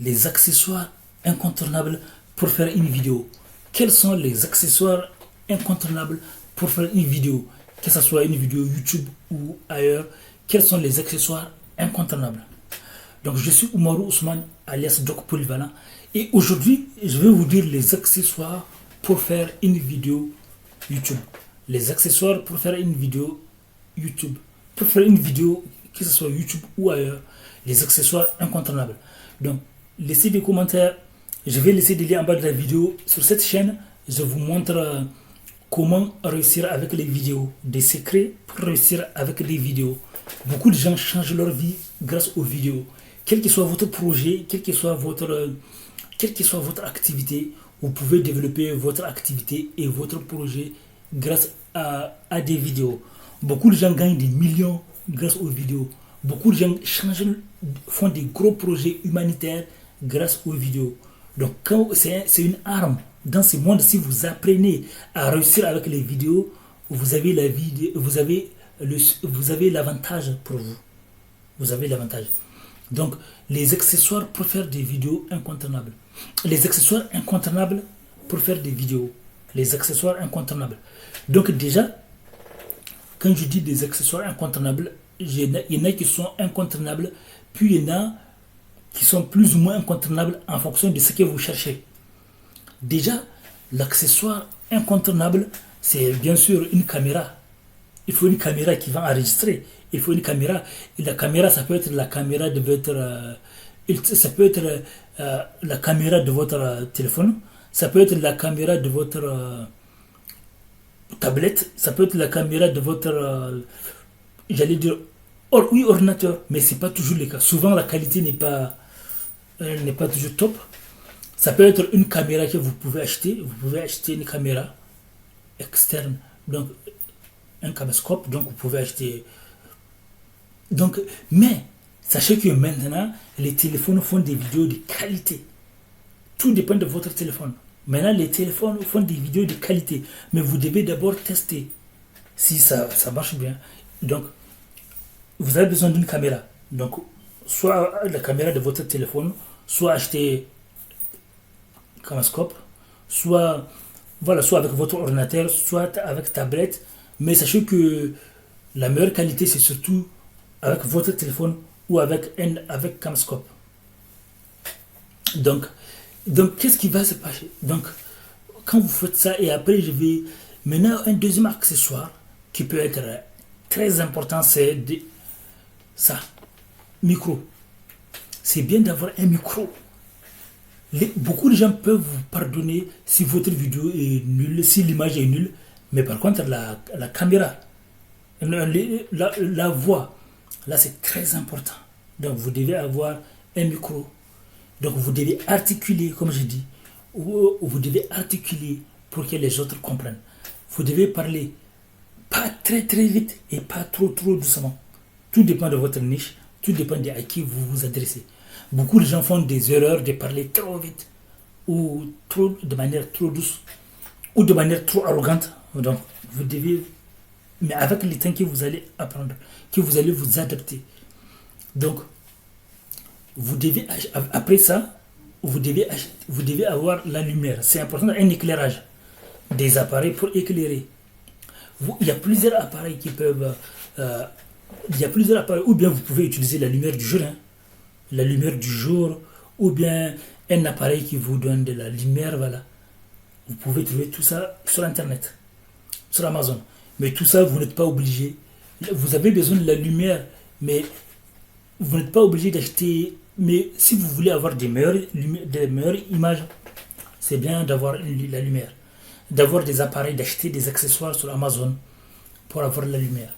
les accessoires incontournables pour faire une vidéo. Quels sont les accessoires incontournables pour faire une vidéo, que ce soit une vidéo YouTube ou ailleurs? Quels sont les accessoires incontournables? Donc je suis Oumarou Ousmane alias Doc Polyvalent et aujourd'hui je vais vous dire les accessoires pour faire une vidéo YouTube. Les accessoires pour faire une vidéo YouTube. Pour faire une vidéo, que ce soit YouTube ou ailleurs, les accessoires incontournables. Donc laissez des commentaires. Je vais laisser des liens en bas de la vidéo. Sur cette chaîne, je vous montre comment réussir avec les vidéos. Des secrets pour réussir avec les vidéos. Beaucoup de gens changent leur vie grâce aux vidéos. Quel que soit votre projet, quelle que soit votre activité, vous pouvez développer votre activité et votre projet grâce à des vidéos. Beaucoup de gens gagnent des millions grâce aux vidéos. Beaucoup de gens font des gros projets humanitaires grâce aux vidéos. Donc, c'est une arme. Dans ce monde, si vous apprenez à réussir avec les vidéos, vous avez l'avantage pour vous. Vous avez l'avantage. Donc, les accessoires pour faire des vidéos incontournables. Les accessoires incontournables pour faire des vidéos. Les accessoires incontournables. Donc, déjà, quand je dis des accessoires incontournables, il y en a qui sont incontournables, puis il y en a qui sont plus ou moins incontournables en fonction de ce que vous cherchez. Déjà, l'accessoire incontournable, c'est bien sûr une caméra. Il faut une caméra qui va enregistrer. Il faut une caméra. Et la caméra, ça peut être la caméra de votre... ça peut être la caméra de votre téléphone. Ça peut être la caméra de votre tablette. Ça peut être la caméra de votre... j'allais dire... oui, ordinateur. Mais ce n'est pas toujours le cas. Souvent, la qualité n'est pas toujours top. Ça peut être une caméra que vous pouvez acheter. Vous pouvez acheter une caméra externe. Donc, un caméscope. Donc, vous pouvez acheter... Donc, mais, sachez que maintenant, les téléphones font des vidéos de qualité. Tout dépend de votre téléphone. Maintenant, les téléphones font des vidéos de qualité. Mais vous devez d'abord tester si ça marche bien. Donc, vous avez besoin d'une caméra. Donc, soit la caméra de votre téléphone, soit acheter un caméscope, soit avec votre ordinateur, soit avec tablette. Mais sachez que la meilleure qualité, c'est surtout avec votre téléphone ou avec caméscope. Donc, qu'est-ce qui va se passer? Donc, quand vous faites ça, et après, maintenant, un deuxième accessoire qui peut être très important, c'est ça, micro. C'est bien d'avoir un micro. Beaucoup de gens peuvent vous pardonner si votre vidéo est nulle, si l'image est nulle, mais par contre, la caméra, la voix, là, c'est très important. Donc, vous devez avoir un micro. Donc, vous devez articuler, comme je dis, ou vous devez articuler pour que les autres comprennent. Vous devez parler pas très très vite et pas trop doucement. Tout dépend de votre niche, tout dépend de à qui vous vous adressez. Beaucoup de gens font des erreurs de parler trop vite ou de manière trop douce ou de manière trop arrogante. Donc, vous devez, mais avec le temps que vous allez apprendre, que vous allez vous adapter. Donc, vous devez, après ça, vous devez avoir la lumière. C'est important, un éclairage. Des appareils pour éclairer. Il y a plusieurs appareils qui peuvent... il y a plusieurs appareils, ou bien vous pouvez utiliser la lumière du jour. La lumière du jour, ou bien un appareil qui vous donne de la lumière, voilà. Vous pouvez trouver tout ça sur Internet, sur Amazon. Mais tout ça, vous n'êtes pas obligé. Vous avez besoin de la lumière, mais vous n'êtes pas obligé d'acheter. Mais si vous voulez avoir des meilleures images, c'est bien d'avoir la lumière. D'avoir des appareils, d'acheter des accessoires sur Amazon pour avoir la lumière.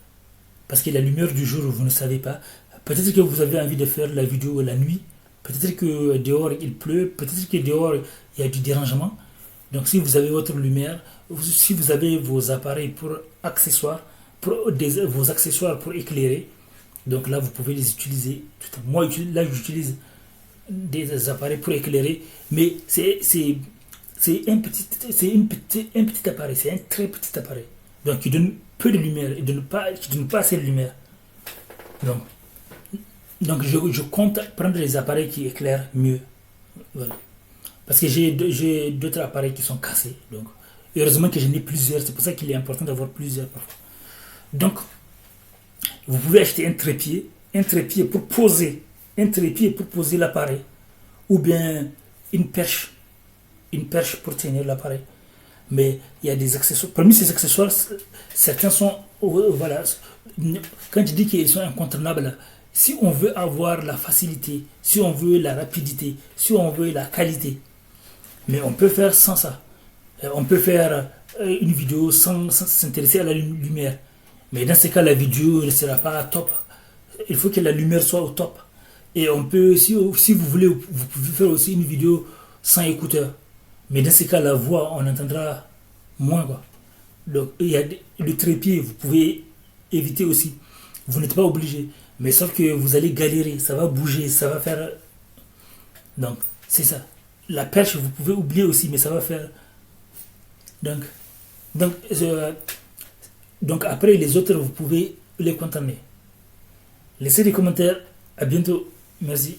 Parce que la lumière du jour, vous ne savez pas. Peut-être que vous avez envie de faire la vidéo la nuit. Peut-être que dehors il pleut. Peut-être que dehors il y a du dérangement. Donc si vous avez votre lumière, si vous avez vos appareils pour accessoires, vos accessoires pour éclairer, donc là vous pouvez les utiliser. Moi là j'utilise des appareils pour éclairer, mais c'est un petit appareil, c'est un très petit appareil. Donc il donne peu de lumière, il ne donne pas assez de lumière. Donc je compte prendre les appareils qui éclairent mieux. Voilà. Parce que j'ai d'autres appareils qui sont cassés. Donc, heureusement que j'en ai plusieurs. C'est pour ça qu'il est important d'avoir plusieurs parfois. Donc, vous pouvez acheter un trépied pour poser, un trépied pour poser l'appareil, ou bien une perche, une perche pour tenir l'appareil. Mais il y a des accessoires. Parmi ces accessoires, certains sont, voilà, quand je dis qu'ils sont incontournables, si on veut avoir la facilité, si on veut la rapidité, si on veut la qualité, mais on peut faire sans ça. On peut faire une vidéo sans s'intéresser à la lumière. Mais dans ce cas, la vidéo ne sera pas top. Il faut que la lumière soit au top. Et on peut, si vous voulez, vous pouvez faire aussi une vidéo sans écouteur. Mais dans ce cas, la voix, on entendra moins. Quoi. Donc, il y a le trépied, vous pouvez éviter aussi. Vous n'êtes pas obligé. Mais sauf que vous allez galérer, ça va bouger, ça va faire. Donc, c'est ça. La perche, vous pouvez oublier aussi, mais ça va faire. Donc, donc, donc après, les autres, vous pouvez les contaminer. Laissez des commentaires. À bientôt. Merci.